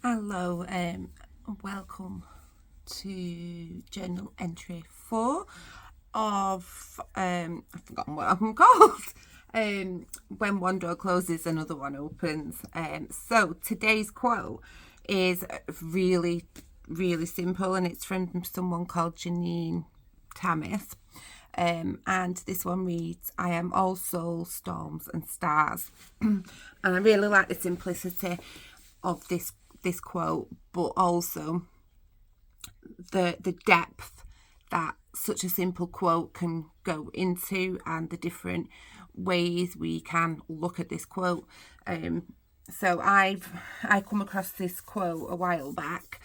Hello, welcome to journal entry 4 of, I've forgotten what I'm called, when one door closes, another one opens. So today's quote is really, really simple, and it's from someone called Janine Tamis. And this one reads, I am all soul, storms and stars. And I really like the simplicity of this quote, but also the depth that such a simple quote can go into, and the different ways we can look at this quote. So I come across this quote a while back.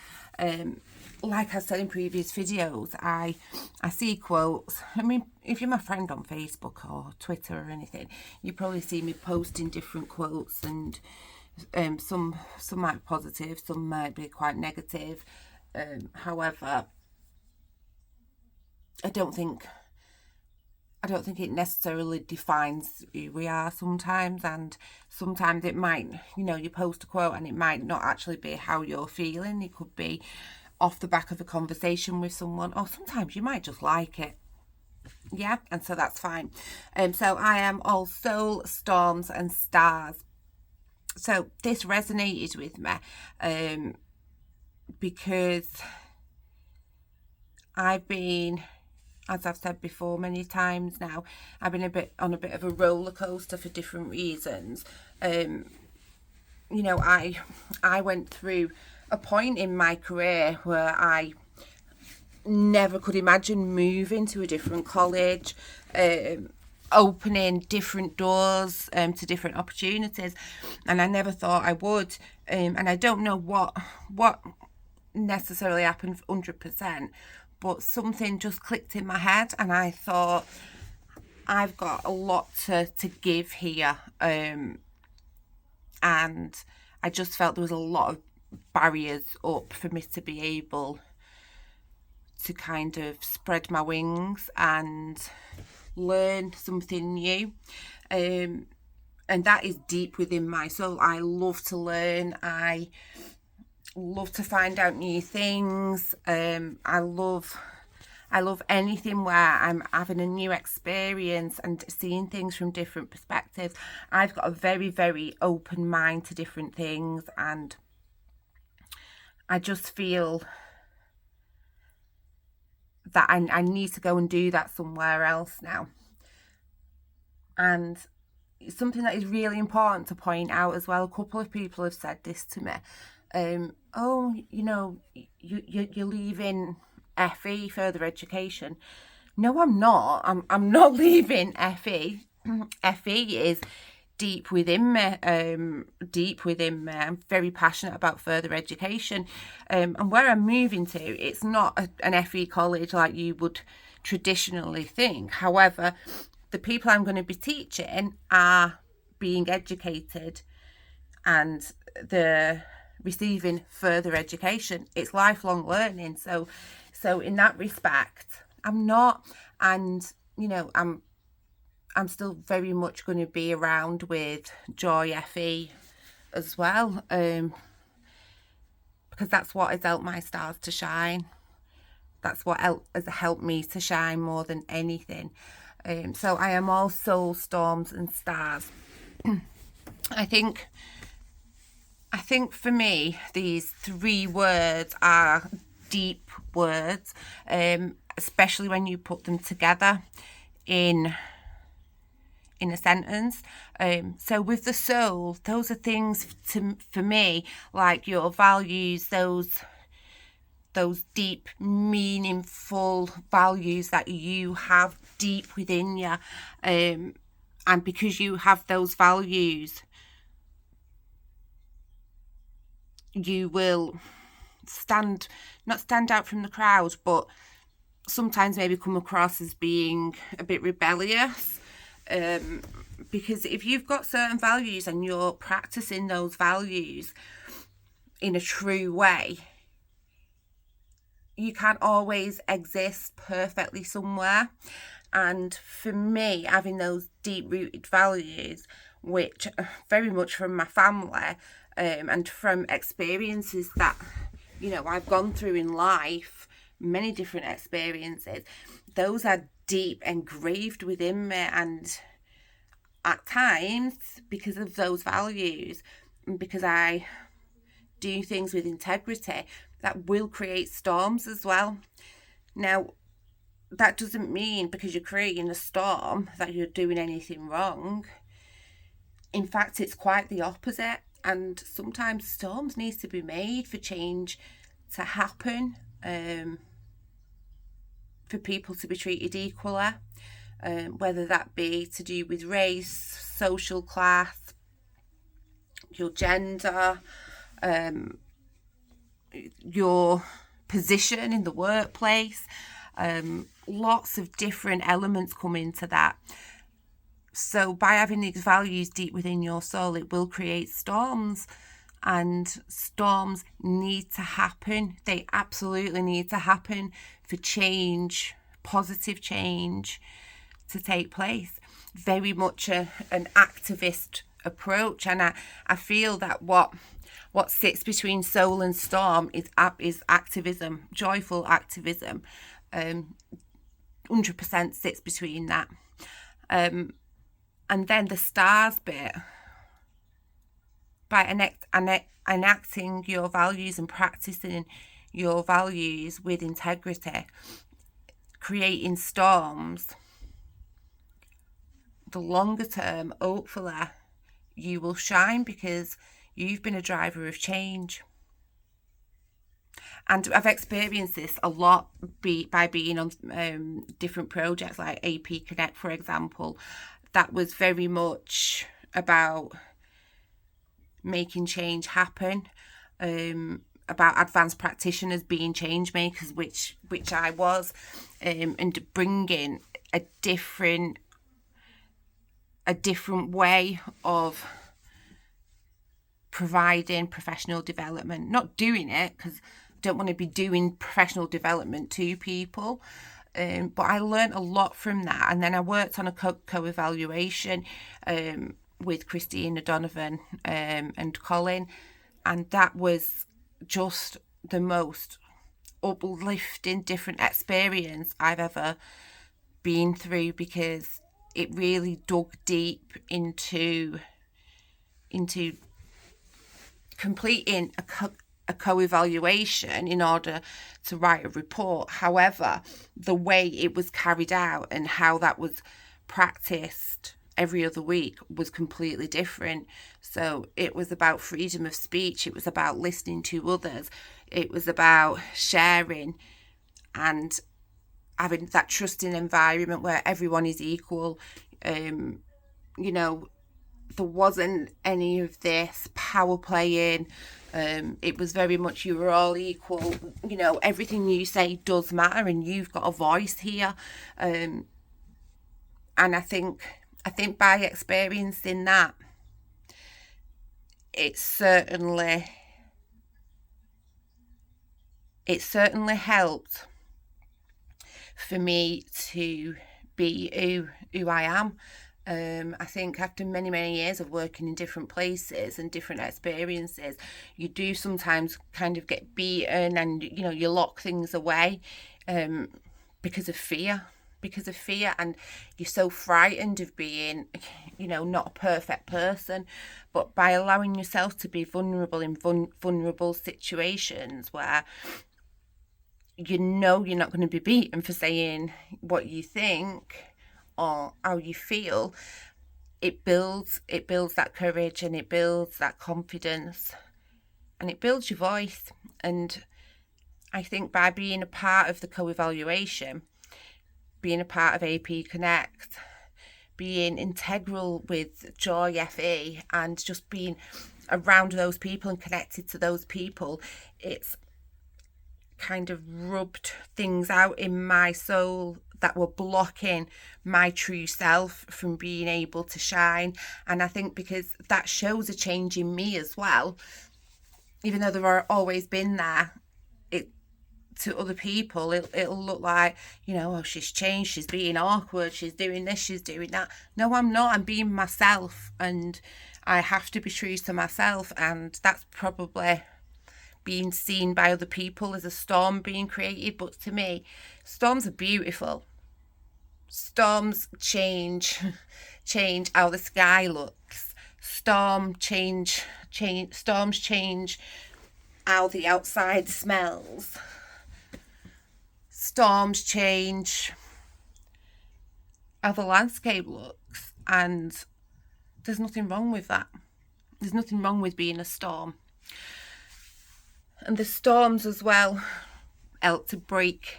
Like I said in previous videos, I see quotes. I mean, if you're my friend on Facebook or Twitter or anything, you probably see me posting different quotes, and some might be positive, some might be quite negative. However, I don't think it necessarily defines who we are sometimes, and sometimes it might, you post a quote and it might not actually be how you're feeling. It could be off the back of a conversation with someone, or sometimes you might just like it. Yeah, and so that's fine. So I am all soul, storms and stars. So this resonated with me because I've been, as I've said before many times now, I've been on a bit of a roller coaster for different reasons. I went through a point in my career where I never could imagine moving to a different college, opening different doors to different opportunities, and I never thought I would. And I don't know what necessarily happened 100%, but something just clicked in my head, and I thought, I've got a lot to give here. And I just felt there was a lot of barriers up for me to be able to kind of spread my wings and learn something new. And that is deep within my soul. I love to learn. I love to find out new things. I love anything where I'm having a new experience and seeing things from different perspectives. I've got a very, very open mind to different things, and I just feel that I need to go and do that somewhere else now. And something that is really important to point out as well, a couple of people have said this to me. You're leaving FE, further education. No, I'm not. I'm not leaving FE. FE is deep within me. I'm very passionate about further education. And where I'm moving to, it's not an FE college like you would traditionally think. However, the people I'm going to be teaching are being educated, and they're receiving further education. It's lifelong learning. So in that respect, I'm not, and I'm still very much going to be around with Joy FE as well, because that's what has helped my stars to shine. That's what has helped me to shine more than anything. So I am all soul, storms and stars. I think for me, these 3 words are deep words, especially when you put them together in a sentence. So with the soul, those are things for me, like your values, those deep, meaningful values that you have deep within you. And because you have those values, you will not stand out from the crowd, but sometimes maybe come across as being a bit rebellious. Because if you've got certain values and you're practicing those values in a true way, you can't always exist perfectly somewhere. And for me, having those deep rooted values, which are very much from my family, and from experiences that, I've gone through in life, many different experiences, those are deep engraved within me. And at times, because of those values, and because I do things with integrity, that will create storms as well. Now, that doesn't mean because you're creating a storm that you're doing anything wrong. In fact, it's quite the opposite. And sometimes storms need to be made for change to happen, for people to be treated equally, whether that be to do with race, social class, your gender, your position in the workplace. Lots of different elements come into that. So by having these values deep within your soul, it will create storms, and storms need to happen. They absolutely need to happen for change, positive change, to take place. Very much an activist approach, and I feel that what sits between soul and storm is activism, joyful activism. 100% sits between that. And then the stars bit, by enacting your values and practicing your values with integrity, creating storms, the longer term, hopefully, you will shine because you've been a driver of change. And I've experienced this a lot by being on different projects like AP Connect, for example. That was very much about making change happen, about advanced practitioners being change makers, which I was, and bringing a different way of providing professional development. Not doing it, because I don't want to be doing professional development to people, but I learned a lot from that. And then I worked on a co-evaluation with Christina, Donavon, and Colin, and that was just the most uplifting, different experience I've ever been through, because it really dug deep into completing a co-evaluation in order to write a report. However, the way it was carried out and how that was practiced every other week was completely different. So it was about freedom of speech, it was about listening to others, it was about sharing and having that trusting environment where everyone is equal. There wasn't any of this power playing. It was very much you were all equal. Everything you say does matter, and you've got a voice here. And I think by experiencing that, it certainly helped for me to be who I am. I think after many, many years of working in different places and different experiences, you do sometimes kind of get beaten and, you lock things away because of fear. And you're so frightened of being, not a perfect person. But by allowing yourself to be vulnerable in vulnerable situations where you're not going to be beaten for saying what you think or how you feel, it builds that courage, and it builds that confidence, and it builds your voice. And I think by being a part of the co-evaluation, being a part of AP Connect, being integral with Joy FE, and just being around those people and connected to those people, it's kind of rubbed things out in my soul that were blocking my true self from being able to shine. And I think because that shows a change in me as well, even though there are always been there, to other people, it'll look like, you know, oh, she's changed, she's being awkward, she's doing this, she's doing that. No, I'm not. I'm being myself, and I have to be true to myself, and that's probably being seen by other people as a storm being created. But to me, storms are beautiful. Storms change how the sky looks. Storms change how the outside smells. Storms change how the landscape looks, and there's nothing wrong with that. There's nothing wrong with being a storm. And the storms as well help to break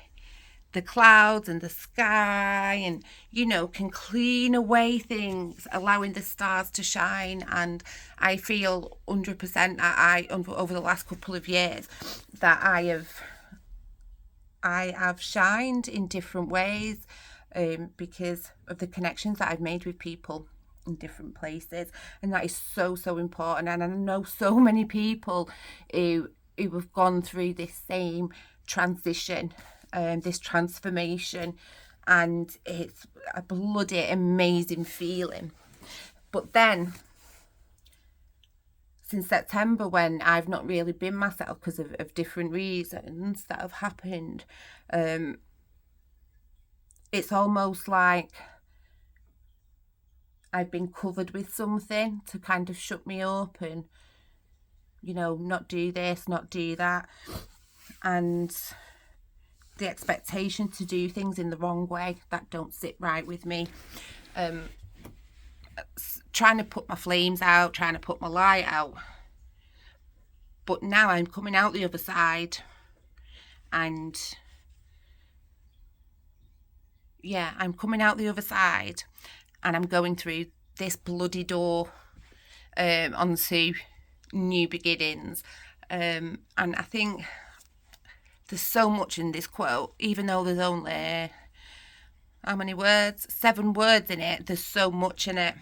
the clouds and the sky, and, you know, can clean away things, allowing the stars to shine. And I feel 100% that over the last couple of years, that I have shined in different ways, because of the connections that I've made with people in different places, and that is so important. And I know so many people who have gone through this same transition, this transformation, and it's a bloody amazing feeling. But then, since September, when I've not really been myself because of different reasons that have happened, it's almost like I've been covered with something to kind of shut me up and, you know, not do this, not do that. And the expectation to do things in the wrong way that don't sit right with me. Trying to put my flames out, trying to put my light out. But now I'm coming out the other side, and yeah, I'm coming out the other side, and I'm going through this bloody door onto new beginnings. And I think there's so much in this quote, even though there's only, how many words? 7 words in it. There's so much in it.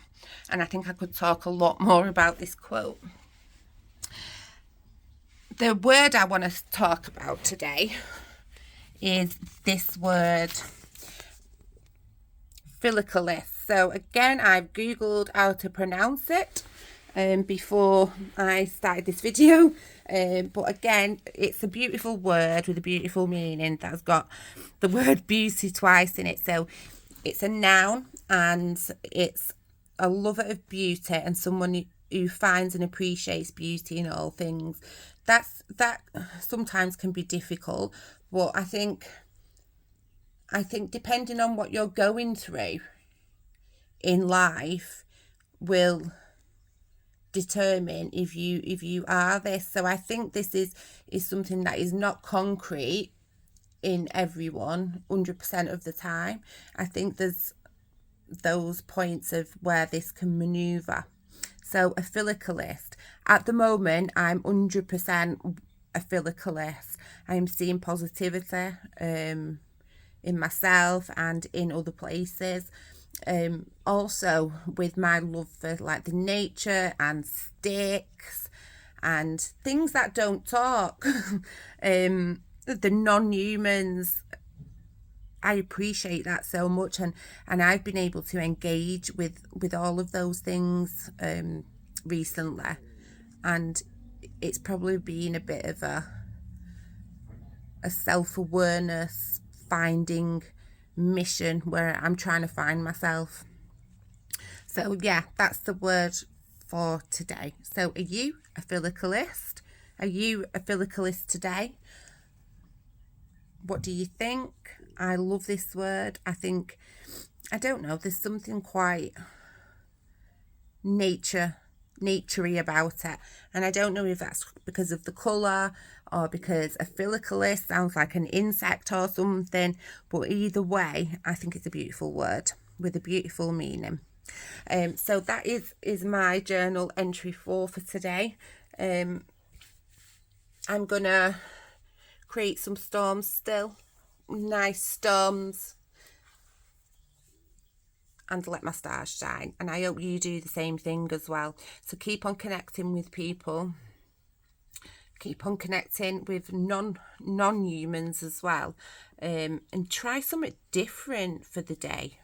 And I think I could talk a lot more about this quote. The word I want to talk about today is this word, Philocalist. So again, I've Googled how to pronounce it before I started this video. But again, it's a beautiful word with a beautiful meaning that's got the word beauty twice in it. So it's a noun, and it's a lover of beauty and someone who finds and appreciates beauty in all things. That sometimes can be difficult, but I think depending on what you're going through in life will determine if you are this. So I think this is something that is not concrete in everyone 100% of the time. I think there's those points of where this can maneuver. So a Philocalist. At the moment, I'm 100% a Philocalist. I'm seeing positivity in myself and in other places. Also with my love for like the nature and sticks and things that don't talk, the non-humans, I appreciate that so much, and I've been able to engage with all of those things recently, and it's probably been a bit of a self-awareness finding mission where I'm trying to find myself. So yeah, that's the word for today. So are you a Philocalist? Are you a Philocalist today? What do you think? I love this word. I think, I don't know, there's something quite naturey about it, and I don't know if that's because of the colour or because a Philocalist sounds like an insect or something, but either way I think it's a beautiful word with a beautiful meaning. So that is my journal entry 4 for today. I'm gonna create some storms still, nice storms, and let my stars shine. And I hope you do the same thing as well. So keep on connecting with people keep on connecting with non-humans as well, and try something different for the day.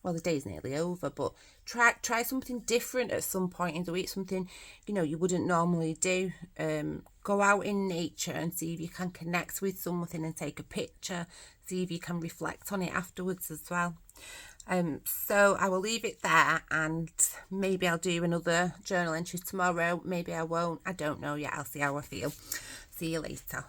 Well, the day's nearly over, but try something different at some point in the week, something you wouldn't normally do. Go out in nature and see if you can connect with something and take a picture, see if you can reflect on it afterwards as well. So I will leave it there, and maybe I'll do another journal entry tomorrow, maybe I won't, I don't know yet, I'll see how I feel. See you later.